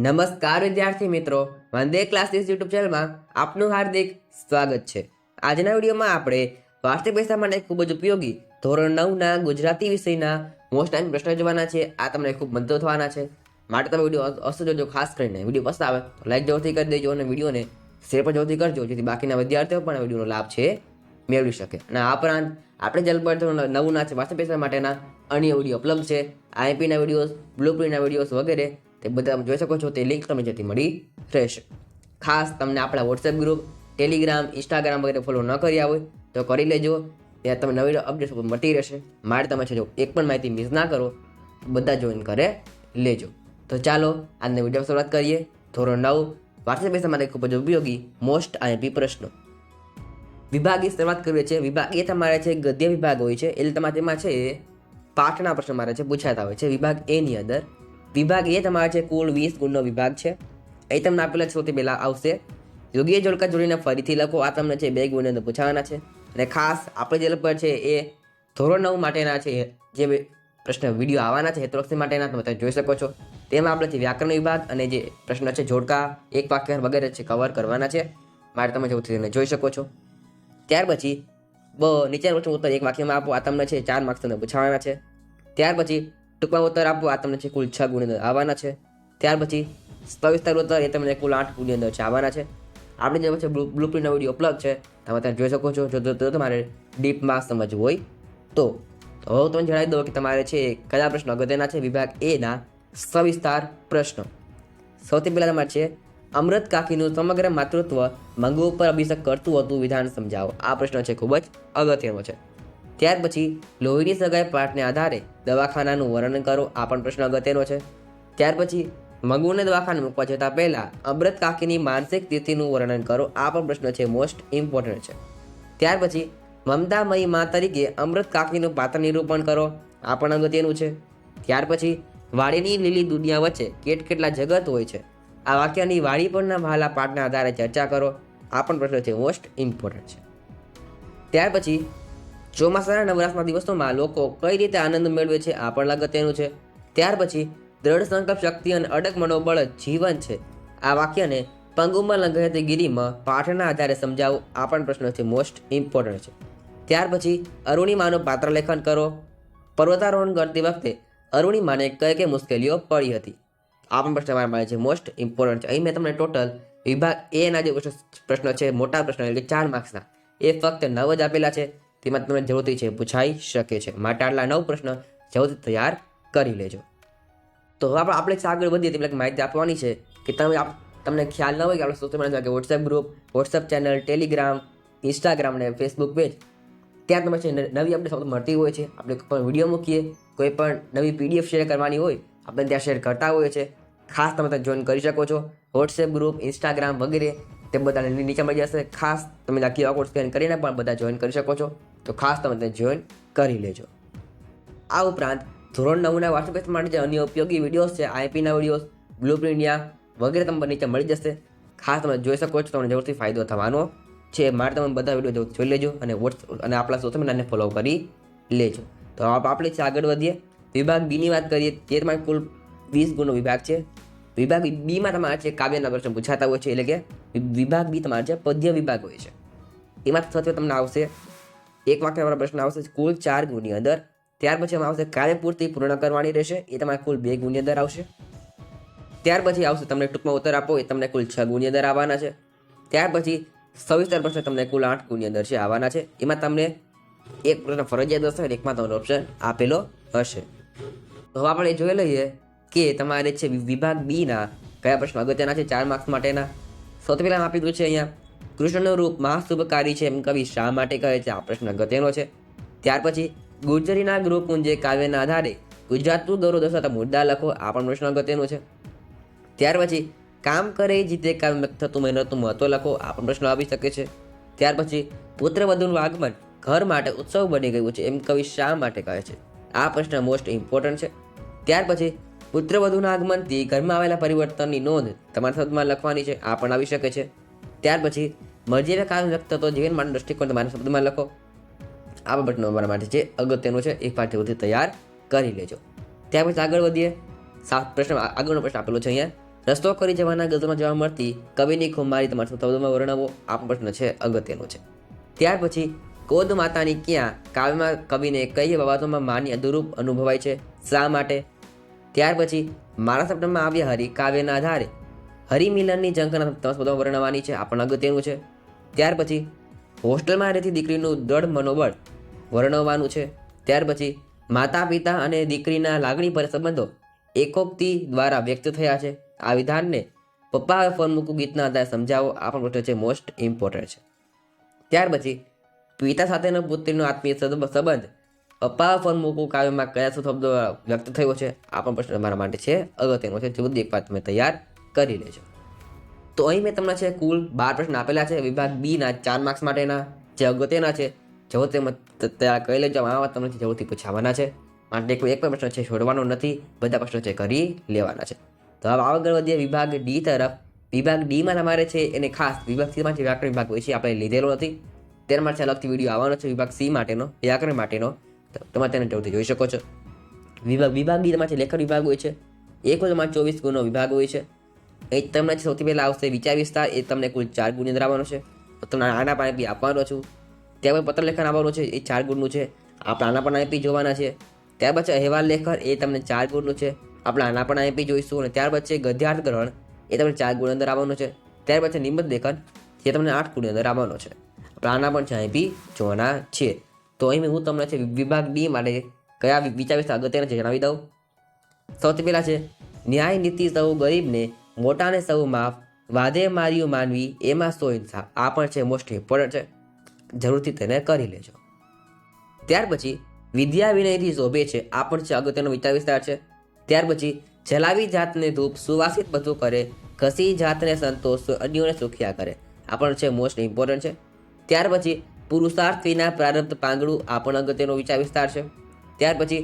નમસ્કાર વિદ્યાર્થી મિત્રો, વંદે ક્લાસીસ યુટ્યુબ ચેનલમાં આપનું હાર્દિક સ્વાગત છે। આજના વિડીયોમાં આપણે વાર્ષિક પરીક્ષા માટે ખૂબ જ ઉપયોગી ધોરણ 9ના ગુજરાતી વિષયના મોસ્ટ ટાઈમ પ્રશ્નો જોવાના છે। આ તમને ખૂબ મદદ થવાના છે, માટે તમે વિડીયો અવશ્ય જોજો। ખાસ કરીને વિડીયો પસંદ આવે તો લાઈક જરૂરથી કરી દેજો અને વિડીયોને શેર પણ જરૂરથી કરજો, જેથી બાકીના વિદ્યાર્થીઓ પણ વિડીયોનો લાભ છે મેળવી શકે। અને આ ઉપરાંત આપણે ચેનલ પર ધોરણ 9ના છે વાર્ષિક પરીક્ષા માટેના અન્ય વિડીયો ઉપલબ્ધ છે। આઈએમપીના વિડીયોઝ, બ્લુપ્રિન્ટના વિડીયોઝ વગેરે તે બધા જોઈ શકો છો। તે લિંક તમને જેથી મળી રહેશે। ખાસ તમને આપણા વોટ્સએપ ગ્રુપ, ટેલિગ્રામ, ઇન્સ્ટાગ્રામ વગેરે ફોલો ન કર્યા હોય તો કરી લેજો, ત્યાં તમે નવી અપડેટ મળતી રહેશે। માટે તમે છે જો એક પણ માહિતી મિસ ના કરો, બધા જોઈન કરે લેજો। તો ચાલો આજના વિડીયો શરૂઆત કરીએ। ધોરણ 9 વાર્ષિક પરીક્ષા માટે ખૂબ જ ઉપયોગી મોસ્ટ આઈએમપી પ્રશ્નો વિભાગની શરૂઆત કરીએ છીએ। વિભાગ એ તમારે છે ગદ્ય વિભાગ હોય છે, એટલે તમારે તેમાં છે પાઠના પ્રશ્નો મારે છે પૂછાતા હોય છે વિભાગ એ ની અંદર। વિભાગ એ તમારે છે કુલ 20 ગુણનો વિભાગ છે। એ તમને આપેલા સૌથી પહેલા આવશે યોગ્ય જોડકા જોડીને ફરીથી લખો। આ તમને છે 2 ગુણની અંદર પૂછાવાના છે। અને ખાસ આપણે જે પર છે એ ધોરણ 9 માટેના છે જે પ્રશ્ન વિડીયો આવવાના છે હેતુલક્ષી માટેના તમે જોઈ શકો છો। તેમાં આપણે છે વ્યાકરણ વિભાગ અને જે પ્રશ્ન છે જોડકા, એક વાક્ય વગેરે છે કવર કરવાના છે, માટે તમે તેને જોઈ શકો છો। ત્યાર પછી નીચેના પ્રશ્નો ઉત્તર એક વાક્યમાં આપો। આ તમને છે 4 માર્ક્સ તમને પૂછાવાના છે। ત્યાર પછી ટૂંકમાં ઉત્તર આપો। આ તમને છે કુલ 6 ગુણની અંદર આવવાના છે। ત્યાર પછી સવિસ્તર ઉત્તર એ તમને કુલ 8 ગુણની અંદર છે આવવાના છે। આપણે જે પછી બ્લુપ્રિન્ટનો વિડીયો ઉપલબ્ધ છે, તમે ત્યાં જોઈ શકો છો જો તમારે ડીપમાં સમજવું હોય તો। હવે તમને જણાવી દઉં કે તમારે છે કયા પ્રશ્નો અગત્યના છે વિભાગ એના સવિસ્તાર પ્રશ્નો। સૌથી પહેલા તમારે છે અમૃત કાકીનું સમગ્ર માતૃત્વ મંગુ ઉપર અભિષેક કરતું હતું, વિધાન સમજાવો। આ પ્રશ્ન છે ખૂબ જ અગત્યનો છે। ત્યાર પછી લોહીની સગાઈ પાઠને આધારે દવાખાનાનું વર્ણન કરો। આ પણ પ્રશ્ન અગત્યનો છે। ત્યાર પછી મંગુને દવાખાને મૂકવા જતા પહેલા અમૃત કાકીની માનસિક સ્થિતિનું વર્ણન કરો। આ પણ પ્રશ્ન છે મોસ્ટ ઇમ્પોર્ટન્ટ છે। ત્યાર પછી મમતામયી માં તરીકે અમૃત કાકીનું પાત્ર નિરૂપણ કરો। આ પણ અગત્યનું છે। ત્યાર પછી વાડીની લીલી દુનિયા વચ્ચે કેટલા જગત હોય છે। આ વાક્યની વાડી પરના વહાલા પાઠના આધારે ચર્ચા કરો। આ પણ પ્રશ્ન છે મોસ્ટ ઇમ્પોર્ટન્ટ છે। ત્યાર પછી ચોમાસાના નવરાશના દિવસોમાં લોકો કઈ રીતે આનંદ મેળવે છે। આ પણ અગત્યનું છે। ત્યાર પછી દ્રઢ સંકલ્પ શક્તિ અને અડગ મનોબળ જીવન છે। આ વાક્યને પંગુમાં લંઘાયતી ગીરીમાં પાઠના આધારે સમજાવો। આ પણ પ્રશ્ન છે મોસ્ટ ઇમ્પોર્ટન્ટ છે। ત્યાર પછી અરુણિમાનું પાત્ર લેખન કરો। પર્વતારોહણ કરતી વખતે અરુણિમાને કઈ મુશ્કેલીઓ પડી હતી। આ પણ પ્રશ્ન તમારા માટે છે મોસ્ટ ઇમ્પોર્ટન્ટ છે। અહીં મેં તમને ટોટલ વિભાગ એના જે પ્રશ્નો છે મોટા પ્રશ્નો એટલે 4 માર્ક્સના એ ફક્ત 9 જ આપેલા છે, તેમાં તમને જરૂરથી છે પૂછાઈ શકે છે, માટે આટલા 9 પ્રશ્ન જરૂરથી તૈયાર કરી લેજો। તો હવે આપણે આગળ વધીએ તેટલી માહિતી આપવાની છે કે તમને ખ્યાલ ન હોય કે આપણે સૌથી પહેલાં કે WhatsApp group, WhatsApp channel, Telegram, Instagram અને ફેસબુક પેજ, ત્યાં તમે છે નવી અપડેટ સૌથી મળતી હોય છે। આપણે કોઈ પણ વિડીયો મૂકીએ, કોઈ પણ નવી PDF શેર કરવાની હોય, આપણે ત્યાં શેર કરતા હોઈએ છીએ। ખાસ તમે ત્યાં જોઈન કરી શકો છો। વોટ્સએપ ગ્રુપ, ઇન્સ્ટાગ્રામ વગેરે તે બધા નીચે મળી જશે। ખાસ તમે ત્યાં QR કોડ સ્કેન કરીને પણ બધા જોઈન કરી શકો છો, તો ખાસ તમે ત્યાં જોઈન કરી લેજો। આ ઉપરાંત ધોરણ 9ના વાર્ષિક પરીક્ષા માટે જે અન્ય ઉપયોગી વિડીયોઝ છે, આઈપીના વિડીયોઝ, બ્લુપ્રિન્ટ વગેરે તમને નીચે મળી જશે। ખાસ તમે જોઈ શકો છો, તમને જરૂરથી ફાયદો થવાનો છે, માટે તમે બધા વિડીયો જોઈ લેજો અને અને આપણા સોશિયલ મીડિયાને ફોલો કરી લેજો। તો આપણે આગળ વધીએ। વિભાગ બીની વાત કરીએ, તે તમારે કુલ 20 ગુણનો વિભાગ છે। વિભાગ બીમાં તમારે છે કાવ્યના પ્રશ્નો પૂછાતા હોય છે, એટલે કે વિભાગ બી તમારે છે પદ્ય વિભાગ હોય છે। એમાં સૌથી તમને આવશે એક વાક્યવાળા પ્રશ્ન આવશે કુલ 4 ગુણની અંદર। ત્યાર પછી એમાં આવશે કાર્યપૂર્તિ પૂર્ણ કરવાની રહેશે, એ તમારે કુલ 2 ગુણની અંદર આવશે। ત્યાર પછી આવશે તમને ટૂંકમાં ઉત્તર આપો, એ તમને કુલ 6 ગુણની અંદર આવવાના છે। ત્યાર પછી સવિસ્તર પ્રશ્ન તમને કુલ 8 ગુણની અંદર છે આવવાના છે। એમાં તમને એક પ્રશ્ન ફરજિયાત હશે અને એકમાં તમારો ઓપ્શન આપેલો હશે। તો હવે આપણે જોઈ લઈએ કે તમારે છે વિભાગ બીના કયા પ્રશ્નો અગત્યના છે 4 માર્ક્સ માટેના। સૌથી પહેલાં આપી દીધું છે અહીંયા કૃષ્ણનું રૂપ મહાશુભકારી છે એમ કવિ શા માટે કહે છે। આ પ્રશ્ન અગત્યનો છે। ત્યાર પછી ગુર્જરીના ગૃહકુંજે કાવ્યના આધારે ગુજરાતનું ગૌરવ દર્શાવતા મુદ્દા લખો। આ પણ પ્રશ્ન અગત્યનો છે। ત્યાર પછી કામ કરે જીતે કાવ્ય થતું મહેનતનું મહત્વ લખો। આ પણ પ્રશ્ન આવી શકે છે। ત્યાર પછી પુત્રવધુનું આગમન ઘર માટે ઉત્સવ બની ગયું છે એમ કવિ શા માટે કહે છે। આ પ્રશ્ન મોસ્ટ ઇમ્પોર્ટન્ટ છે। ત્યાર પછી પુત્રવધુના આગમનથી ઘરમાં આવેલા પરિવર્તનની નોંધ તમારા શબ્દમાં લખવાની છે। આ પણ આવી શકે છે। ત્યાર પછી મરજીને કાવ્ય વ્યક્ત થતો જીવન માટે દ્રષ્ટિકોણ તમારા શબ્દમાં લખો। આ પ્રશ્ન અમારા માટે છે અગત્યનું છે, એક પાઠ તૈયાર કરી લેજો। ત્યાર પછી આગળ વધીએ। આગળનો પ્રશ્ન આપેલો છે અહીંયા રસ્તો કરી જવાના ગઝલમાં જોવા મળતી કવિની ખુમારી તમારા શબ્દોમાં વર્ણવો આ પણ પ્રશ્ન છે, અગત્યનો છે. ત્યાર પછી કોદ માતાની ક્યાં કાવ્યમાં કવિને કઈ બાબતોમાં માની અનુરૂપ અનુભવાય છે, શા માટે? ત્યાર પછી મારા સપનામાં આવ્યા હરી કાવ્યના આધારે હરિમિલનની ઝંખના તમારા શબ્દોમાં વર્ણવવાની છે, આ પણ અગત્યનું છે. ત્યાર પછી હોસ્ટેલમાં રહેતી દીકરીનું દ્રઢ મનોબળ વર્ણવવાનું છે. ત્યાર પછી માતા પિતા અને દીકરીના લાગણીભર્યા સંબંધો એકોક્તિ દ્વારા વ્યક્ત થયા છે, આ વિધાનને પપ્પા હવે ફોન મૂકું ગીતના આધારે સમજાવો, આ પણ પ્રશ્ન છે, મોસ્ટ ઇમ્પોર્ટન્ટ છે. ત્યાર પછી પિતા સાથેનો પુત્રીનો આત્મીય સંબંધ પપ્પા ફોન મૂકું કાવ્યમાં કયા શબ્દો વ્યક્ત થયો છે, આ પણ પ્રશ્ન તમારા માટે છે, અગત્યનો છે. જલ્દી એક વાત તમે તૈયાર કરી લેજો. તો અહીં મેં તમને છે કુલ 12 પ્રશ્ન આપેલા છે વિભાગ બી ના 4 માર્ક્સ માટેના, જે અગત્યના છે. જો તેમાં તૈયાર કરી લેજો, આવા તમને જરૂરથી પૂછાવાના છે. માટે એક પણ પ્રશ્ન છે છોડવાનો નથી, બધા પ્રશ્નો છે કરી લેવાના છે. તો હવે આગળ વધીએ વિભાગ ડી તરફ. વિભાગ ડીમાં તમારે છે એને ખાસ વિભાગ સીમાં જે વ્યાકરણ વિભાગ હોય છે આપણે લીધેલો નથી, તેના માટે અલગથી વિડીયો આવવાનો છે વિભાગ સી માટેનો, વ્યાકરણ માટેનો, તમે તેને જરૂરથી જોઈ શકો છો. વિભાગ ડી તમારે લેખન વિભાગ હોય છે, એ કુલ તમારે 24 ગુણનો વિભાગ હોય છે. એ તમને સૌથી પહેલાં આવશે વિચાર વિસ્તાર, એ તમને કુલ 4 ગુણની અંદર આવવાનો છે. તમને આના પાણી બી આપવાનો છું. ત્યાર પછી પત્રલેખન આવવાનું છે, એ 4 ગુણનું છે, આપણે આના પણ આઈપી જોવાના છે. ત્યાર પછી અહેવાલ લેખન, એ તમને 4 ગુણનું છે, આપણે આના પણ આઈપી જોઈશું. અને ત્યાર પછી ગદ્યાર્થ ગ્રહણ, એ તમને 4 ગુણ અંદર આવવાનું છે. ત્યાર પછી નિબંધ લેખન, જે તમને 8 ગુણની અંદર આવવાનો છે, આપણે આના પણ આઈપી જોવાના છે. તો અહીં હું તમને છે વિભાગ ડી માટે કયા વિચાર વિસ્તાર અગત્યના છે જણાવી દઉં. સૌથી પહેલાં છે ન્યાય નીતિ સૌ ગરીબને, મોટાને સૌ માફ, વાદે માર્યું માનવી એમાં સો ઇન્સાફ, આ પણ છે મોસ્ટ ઇમ્પોર્ટન્ટ છે, જરૂરથી તેને કરી લેજો. ત્યાર પછી વિદ્યા વિનયથી શોભે છે, આ પણ છે અગત્યનો વિચાર વિસ્તાર છે. ત્યાર પછી જલાવી જાતને ધૂપ, સુવાસિત બધું કરે, ઘસી જાતને સંતોષ, અન્યોને સુખ્યા કરે, આ પણ છે મોસ્ટ ઇમ્પોર્ટન્ટ છે. ત્યાર પછી પુરુષાર્થ વિના પ્રારબ્ધ પાંગડું, આ પણ અગત્યનો વિચાર વિસ્તાર છે. ત્યાર પછી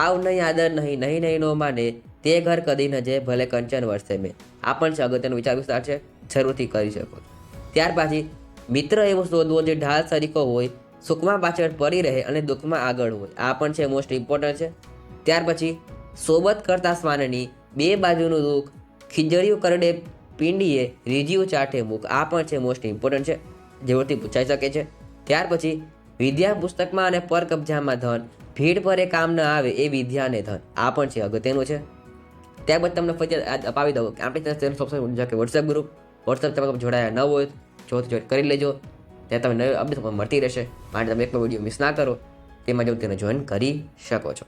આવ નહીં આદર નહીં, નહીં નહીં નો માને, તે ઘર કદી ન જાય ભલે કંચન વર્ષે મેં, આ પણ છે અગત્યનો વિચાર વિસ્તાર છે, જરૂરથી કરી શકો. ત્યાર પછી મિત્ર એવો શોધવો જે ઢાલ સરીકો હોય, સુખમાં પાછળ પડી રહે અને દુઃખમાં આગળ હોય, આ પણ છે મોસ્ટ ઇમ્પોર્ટન્ટ છે. ત્યાર પછી સોબત કરતા શ્વાનની, બે બાજુનું દુઃખ, ખીજડીયું કરડે પિંડીએ, રીજીયું ચાટે મુખ, આ પણ છે મોસ્ટ ઇમ્પોર્ટન્ટ છે, જરૂરથી પૂછાઈ શકે છે. ત્યાર પછી વિદ્યા પુસ્તકમાં અને પર કબજામાં ધન, ભીડ પર એ કામ ન આવે એ વિદ્યાને ધન, આ પણ છે અગત્યનું છે. ત્યારબાદ તમને ફરી અપાવી દઉં કે આપણી કે વોટ્સએપ ગ્રુપ, વોટ્સએપ તમે જોડાયા ન હોય જો જોઈન કરી લેજો, ત્યાં તમે નવી અપડેટ મળતી રહેશે. માટે તમે એક પણ વિડીયો મિસ ના કરો, તેમાં જો તેને જોઈન કરી શકો છો.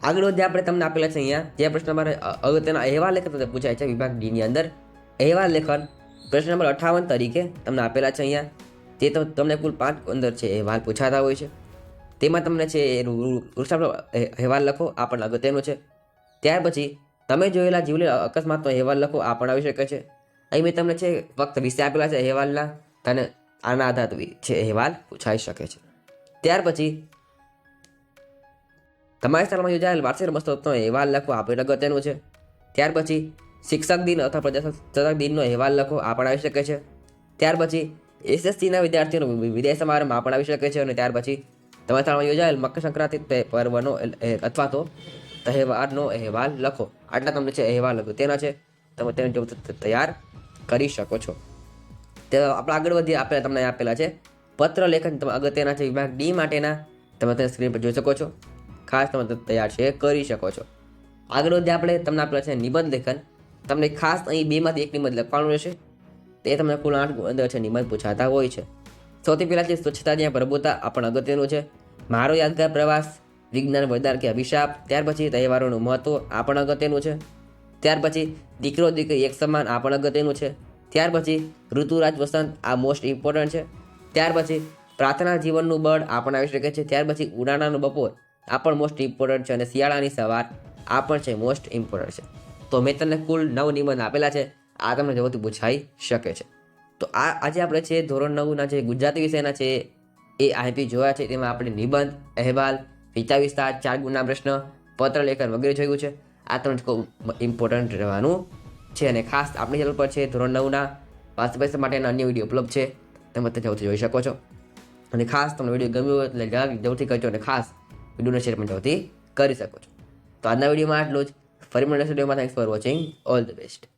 આગળ વધે આપણે તમને આપેલા છે અહીંયા જે પ્રશ્ન તમારે અગત્યના અહેવાલ લેખન પૂછાય છે વિભાગ ડીની અંદર. અહેવાલ લેખન પ્રશ્ન નંબર 58 તરીકે તમને આપેલા છે અહીંયા. તે તમને કુલ 5 અંદર છે અહેવાલ પૂછાતા હોય છે, તેમાં તમને છે અહેવાલ લખો, આ પણ અગત્યનું છે. ત્યાર પછી તમે જોયેલા જીવલેણ અકસ્માતનો અહેવાલ લખો, આ પણ આવી શકે છે. અહીં મેં તમને છે ફક્ત વિષય આપેલા છે અહેવાલના, તને આના આધાર છે અહેવાલ પૂછાઈ શકે છે. ત્યાર પછી તમારી શાળામાં યોજાયેલ વાર્ષિક રમતોત્સવનો અહેવાલ લખો, આ પણ અગત્યનું છે. ત્યાર પછી શિક્ષક દિન અથવા પ્રજાસત્તાક દિનનો અહેવાલ લખો, આ પણ આવી શકે છે. ત્યાર પછી એસએસસીના વિદ્યાર્થીઓનો વિદાય સમારંભ આ પણ આવી શકે છે. અને ત્યાર પછી તમારી શાળામાં યોજાયેલ મકર સંક્રાંતિ પર્વનો અથવા તો તહેવારનો અહેવાલ લખો, આટલા તમને છે અહેવાલ અગત્યના છે, તમે તેને તૈયાર કરી શકો છો. તે આપણે આગળ વધીએ, આપણે તમને આપેલા છે પત્ર લેખન તમે અગત્યના છે વિભાગ ડી માટેના, તમે તેને સ્ક્રીન પર જોઈ શકો છો, ખાસ તમે તૈયાર છે કરી શકો છો. આગળ વધીએ આપણે તમને આપેલા છે નિબંધ લેખન, તમને ખાસ અહીં 2 માંથી 1 નિબંધ લખવાનું રહેશે, તે તમને કુલ 8 અંદર છે નિબંધ પૂછાતા હોય છે. સૌથી પહેલાં છે સ્વચ્છતા જ્યાં પ્રભુતા, આ પણ અગત્યનું છે. મારો યાદગાર પ્રવાસ, વિજ્ઞાન વરદાન કે અભિશાપ, ત્યાર પછી તહેવારોનું મહત્વ, આ પણ અગત્યનું છે. ત્યાર પછી દીકરો દીકરી એક સમાન, આ પણ અગત્યનું છે. ત્યાર પછી ઋતુરાજ વસંત, આ મોસ્ટ ઇમ્પોર્ટન્ટ છે. ત્યાર પછી પ્રાર્થના જીવનનું બળ, આ પણ આવી શકે છે. ત્યાર પછી ઉનાળાનું બપોર, આ પણ મોસ્ટ ઇમ્પોર્ટન્ટ છે. અને શિયાળાની સવાર, આ પણ છે મોસ્ટ ઇમ્પોર્ટન્ટ છે. તો મેં તમને કુલ 9 નિબંધ આપેલા છે, આ તમને જરૂરથી પૂછાઈ શકે છે. તો આજે આપણે છે ધોરણ 9ના જે ગુજરાતી વિષયના છે એ આઈપી જોયા છે, તેમાં આપણે નિબંધ, અહેવાલ, વિચાર વિસ્તાર, 4 ગુણના પ્રશ્ન, પત્ર લેખન વગેરે જોયું છે. આ તમને ખૂબ ઇમ્પોર્ટન્ટ રહેવાનું છે. અને ખાસ આપણી ચેનલ પર છે ધોરણ 9ના વાસ્તવિક માટેના અન્ય વિડીયો ઉપલબ્ધ છે, તમે તે જરૂરથી જોઈ શકો છો. અને ખાસ તમને વિડીયો ગમ્યો હોય એટલે જરૂરથી કરજો, અને ખાસ વિડીયોને શેર પણ જરૂરથી કરી શકો છો. તો આજના વિડીયોમાં આટલું જ. ફરી મળીશું વિડીયોમાં. Thanks for watching. All the best.